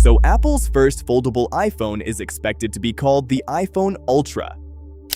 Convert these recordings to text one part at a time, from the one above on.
So Apple's first foldable iPhone is expected to be called the iPhone Ultra.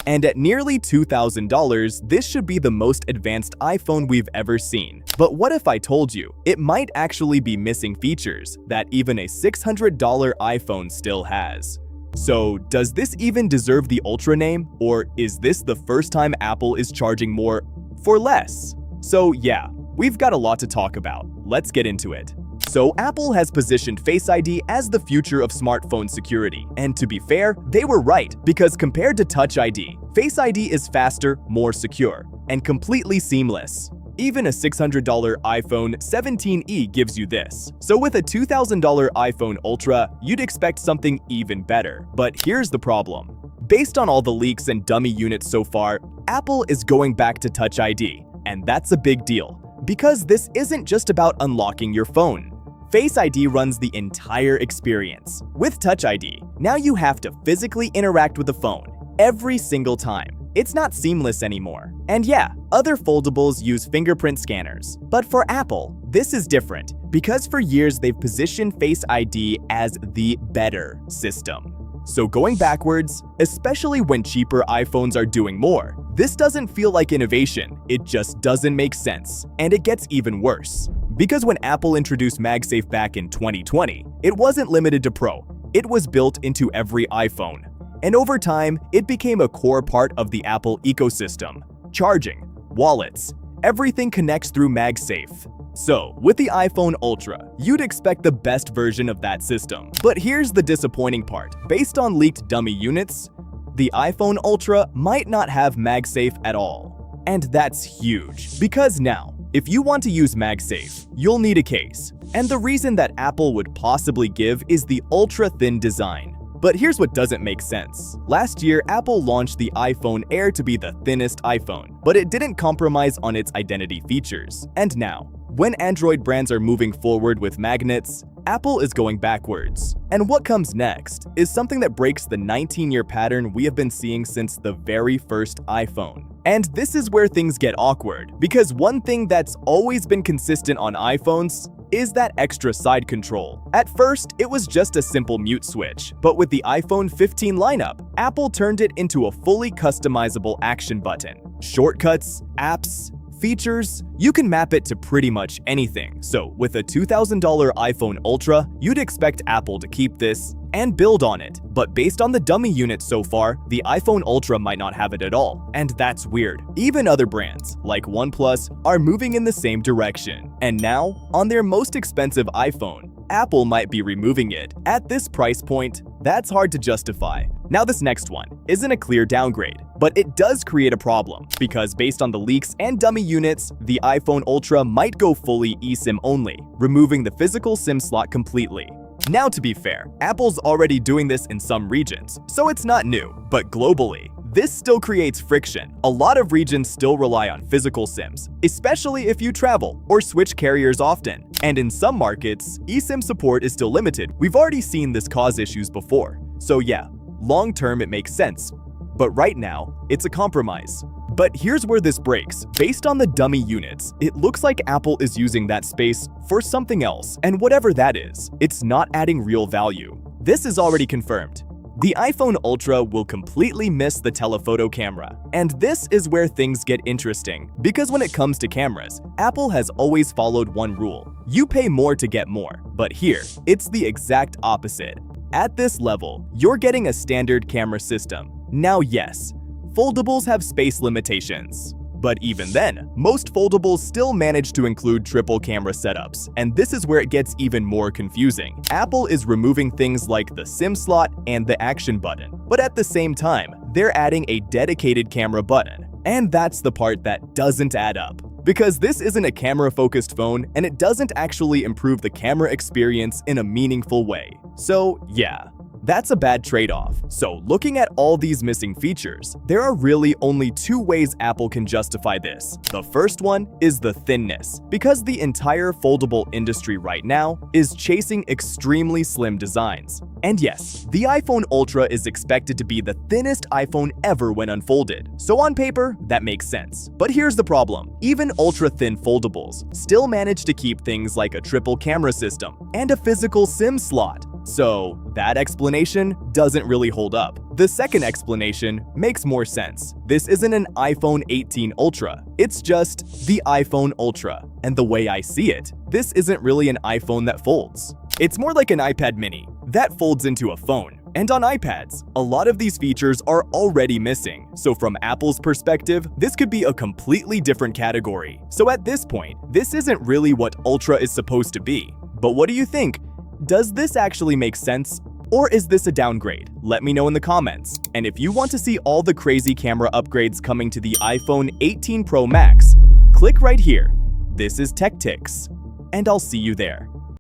And at nearly $2,000, this should be the most advanced iPhone we've ever seen. But what if I told you it might actually be missing features that even a $600 iPhone still has? So does this even deserve the Ultra name, or is this the first time Apple is charging more for less? So yeah, we've got a lot to talk about. Let's get into it. So Apple has positioned Face ID as the future of smartphone security. And to be fair, they were right, because compared to Touch ID, Face ID is faster, more secure, and completely seamless. Even a $600 iPhone 17e gives you this. So with a $2,000 iPhone Ultra, you'd expect something even better. But here's the problem. Based on all the leaks and dummy units so far, Apple is going back to Touch ID. And that's a big deal, because this isn't just about unlocking your phone. Face ID runs the entire experience. With Touch ID, now you have to physically interact with the phone every single time. It's not seamless anymore. And yeah, other foldables use fingerprint scanners. But for Apple, this is different, because for years they've positioned Face ID as the better system. So going backwards, especially when cheaper iPhones are doing more, this doesn't feel like innovation, it just doesn't make sense. And it gets even worse. Because when Apple introduced MagSafe back in 2020, it wasn't limited to Pro, it was built into every iPhone. And over time, it became a core part of the Apple ecosystem. Charging, wallets, everything connects through MagSafe. So, with the iPhone Ultra, you'd expect the best version of that system. But here's the disappointing part. Based on leaked dummy units, the iPhone Ultra might not have MagSafe at all. And that's huge, because now, if you want to use MagSafe, you'll need a case. And the reason that Apple would possibly give is the ultra-thin design. But here's what doesn't make sense. Last year, Apple launched the iPhone Air to be the thinnest iPhone, but it didn't compromise on its identity features. And now, when Android brands are moving forward with magnets, Apple is going backwards. And what comes next is something that breaks the 19-year pattern we have been seeing since the very first iPhone. And this is where things get awkward, because one thing that's always been consistent on iPhones is that extra side control. At first, it was just a simple mute switch, but with the iPhone 15 lineup, Apple turned it into a fully customizable action button. Shortcuts, apps, features, you can map it to pretty much anything. So with a $2,000 iPhone Ultra, you'd expect Apple to keep this and build on it. But based on the dummy units so far, the iPhone Ultra might not have it at all. And that's weird. Even other brands, like OnePlus, are moving in the same direction. And now, on their most expensive iPhone, Apple might be removing it. At this price point, that's hard to justify. Now this next one isn't a clear downgrade, but it does create a problem, because based on the leaks and dummy units, the iPhone Ultra might go fully eSIM only, removing the physical SIM slot completely. Now to be fair, Apple's already doing this in some regions, so it's not new, but globally, this still creates friction. A lot of regions still rely on physical SIMs, especially if you travel or switch carriers often. And in some markets, eSIM support is still limited. We've already seen this cause issues before. So yeah, long term it makes sense, but right now, it's a compromise. But here's where this breaks. Based on the dummy units, it looks like Apple is using that space for something else, and whatever that is, it's not adding real value. This is already confirmed. The iPhone Ultra will completely miss the telephoto camera. And this is where things get interesting, because when it comes to cameras, Apple has always followed one rule. You pay more to get more. But here, it's the exact opposite. At this level, you're getting a standard camera system. Now yes, foldables have space limitations. But even then, most foldables still manage to include triple camera setups, and this is where it gets even more confusing. Apple is removing things like the SIM slot and the action button, but at the same time, they're adding a dedicated camera button. And that's the part that doesn't add up. Because this isn't a camera-focused phone, and it doesn't actually improve the camera experience in a meaningful way. So yeah, that's a bad trade-off. So looking at all these missing features, there are really only two ways Apple can justify this. The first one is the thinness, because the entire foldable industry right now is chasing extremely slim designs. And yes, the iPhone Ultra is expected to be the thinnest iPhone ever when unfolded. So on paper, that makes sense. But here's the problem. Even ultra-thin foldables still manage to keep things like a triple camera system and a physical SIM slot. So that explanation doesn't really hold up. The second explanation makes more sense. This isn't an iPhone 18 Ultra, it's just the iPhone Ultra. And the way I see it, this isn't really an iPhone that folds. It's more like an iPad mini that folds into a phone. And on iPads, a lot of these features are already missing. So from Apple's perspective, this could be a completely different category. So at this point, this isn't really what Ultra is supposed to be. But what do you think? Does this actually make sense? Or is this a downgrade? Let me know in the comments. And if you want to see all the crazy camera upgrades coming to the iPhone 18 Pro Max, click right here. This is Techtics, and I'll see you there.